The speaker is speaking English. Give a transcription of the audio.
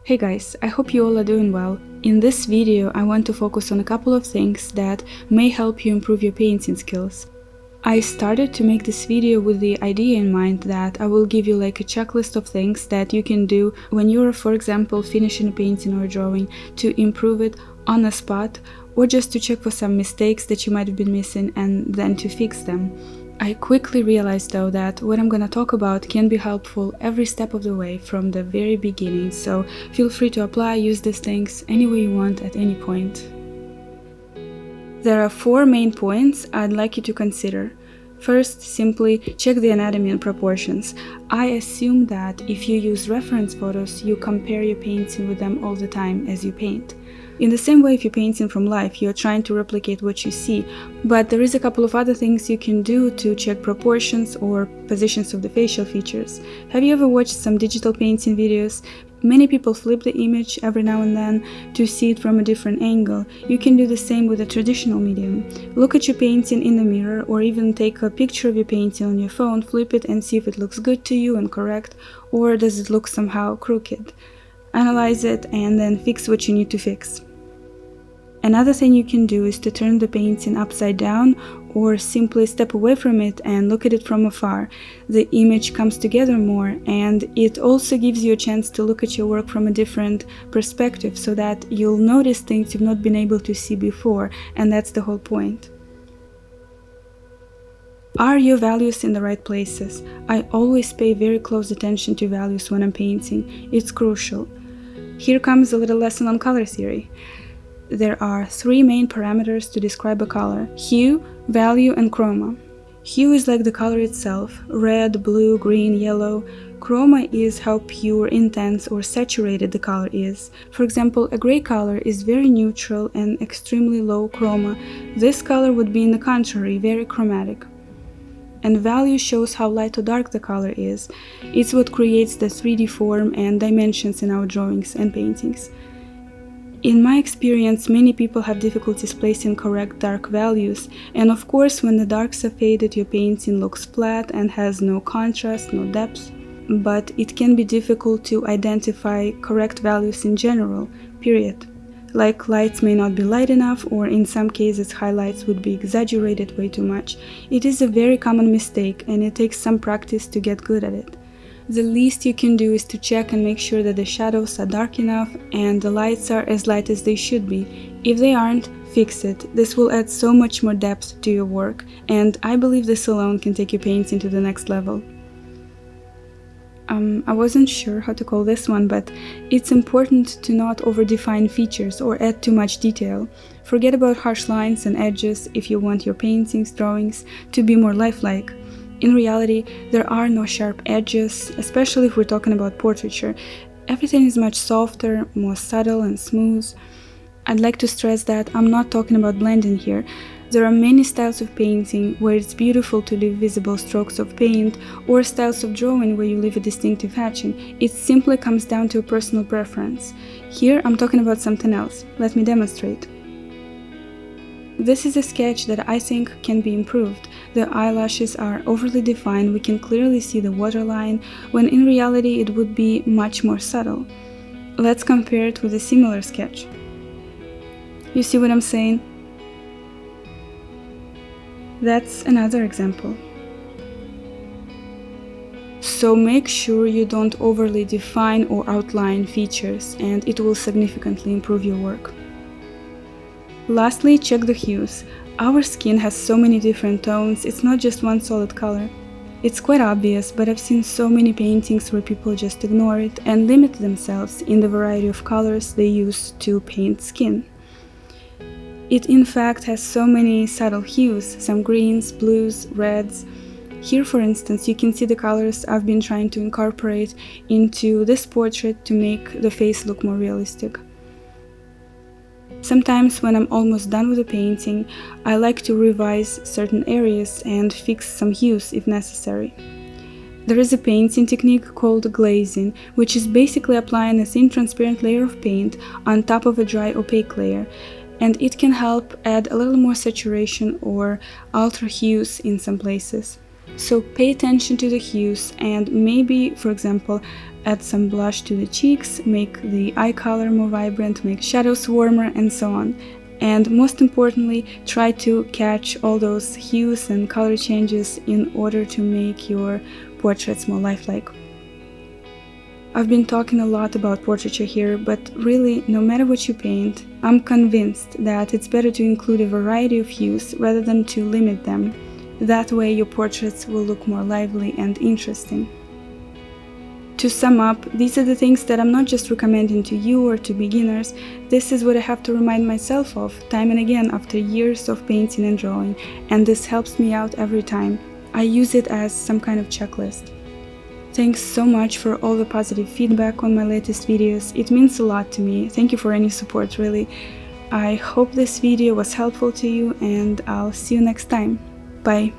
Hey guys, I hope you all are doing well. In this video, I want to focus on a couple of things that may help you improve your painting skills. I started to make this video with the idea in mind that I will give you like a checklist of things that you can do when you're, for example, finishing a painting or a drawing to improve it on the spot, or just to check for some mistakes that you might have been missing and then to fix them. I quickly realized though that what I'm gonna talk about can be helpful every step of the way from the very beginning, so feel free to use these things any way you want at any point. There are 4 main points I'd like you to consider. First, simply check the anatomy and proportions. I assume that if you use reference photos, you compare your painting with them all the time as you paint. In the same way, if you're painting from life, you're trying to replicate what you see, but there is a couple of other things you can do to check proportions or positions of the facial features. Have you ever watched some digital painting videos? Many people flip the image every now and then to see it from a different angle. You can do the same with a traditional medium. Look at your painting in the mirror, or even take a picture of your painting on your phone, flip it and see if it looks good to you and correct, or does it look somehow crooked. Analyze it and then fix what you need to fix. Another thing you can do is to turn the painting upside down or simply step away from it and look at it from afar. The image comes together more, and it also gives you a chance to look at your work from a different perspective so that you'll notice things you've not been able to see before, and that's the whole point. Are your values in the right places? I always pay very close attention to values when I'm painting. It's crucial. Here comes a little lesson on color theory. There are 3 main parameters to describe a color: hue, value, and chroma. Hue is like the color itself: red, blue, green, yellow. Chroma is how pure, intense, or saturated the color is. For example, a gray color is very neutral and extremely low chroma. This color would be, in the contrary, very chromatic. And value shows how light or dark the color is. It's what creates the 3D form and dimensions in our drawings and paintings. In my experience, many people have difficulties placing correct dark values, and of course when the darks are faded, your painting looks flat and has no contrast, no depth. But it can be difficult to identify correct values in general, period. Like lights may not be light enough, or in some cases highlights would be exaggerated way too much. It is a very common mistake, and it takes some practice to get good at it. The least you can do is to check and make sure that the shadows are dark enough and the lights are as light as they should be. If they aren't, fix it. This will add so much more depth to your work, and I believe this alone can take your painting to the next level. I wasn't sure how to call this one, but it's important to not overdefine features or add too much detail. Forget about harsh lines and edges if you want your paintings, drawings to be more lifelike. In reality, there are no sharp edges, especially if we're talking about portraiture. Everything is much softer, more subtle and smooth. I'd like to stress that I'm not talking about blending here. There are many styles of painting where it's beautiful to leave visible strokes of paint, or styles of drawing where you leave a distinctive hatching. It simply comes down to a personal preference. Here I'm talking about something else. Let me demonstrate. This is a sketch that I think can be improved. The eyelashes are overly defined, we can clearly see the waterline, when in reality it would be much more subtle. Let's compare it with a similar sketch. You see what I'm saying? That's another example. So make sure you don't overly define or outline features, and it will significantly improve your work. Lastly, check the hues. Our skin has so many different tones, it's not just one solid color. It's quite obvious, but I've seen so many paintings where people just ignore it and limit themselves in the variety of colors they use to paint skin. It in fact has so many subtle hues, some greens, blues, reds. Here, for instance, you can see the colors I've been trying to incorporate into this portrait to make the face look more realistic. Sometimes when I'm almost done with a painting, I like to revise certain areas and fix some hues if necessary. There is a painting technique called glazing, which is basically applying a thin transparent layer of paint on top of a dry opaque layer, and it can help add a little more saturation or alter hues in some places. So pay attention to the hues and maybe, for example, add some blush to the cheeks, make the eye color more vibrant, make shadows warmer, and so on. And most importantly, try to catch all those hues and color changes in order to make your portraits more lifelike. I've been talking a lot about portraiture here, but really, no matter what you paint, I'm convinced that it's better to include a variety of hues rather than to limit them. That way your portraits will look more lively and interesting. To sum up, these are the things that I'm not just recommending to you or to beginners. This is what I have to remind myself of time and again after years of painting and drawing, and this helps me out every time. I use it as some kind of checklist. Thanks so much for all the positive feedback on my latest videos. It means a lot to me. Thank you for any support, really. I hope this video was helpful to you, and I'll see you next time. Bye!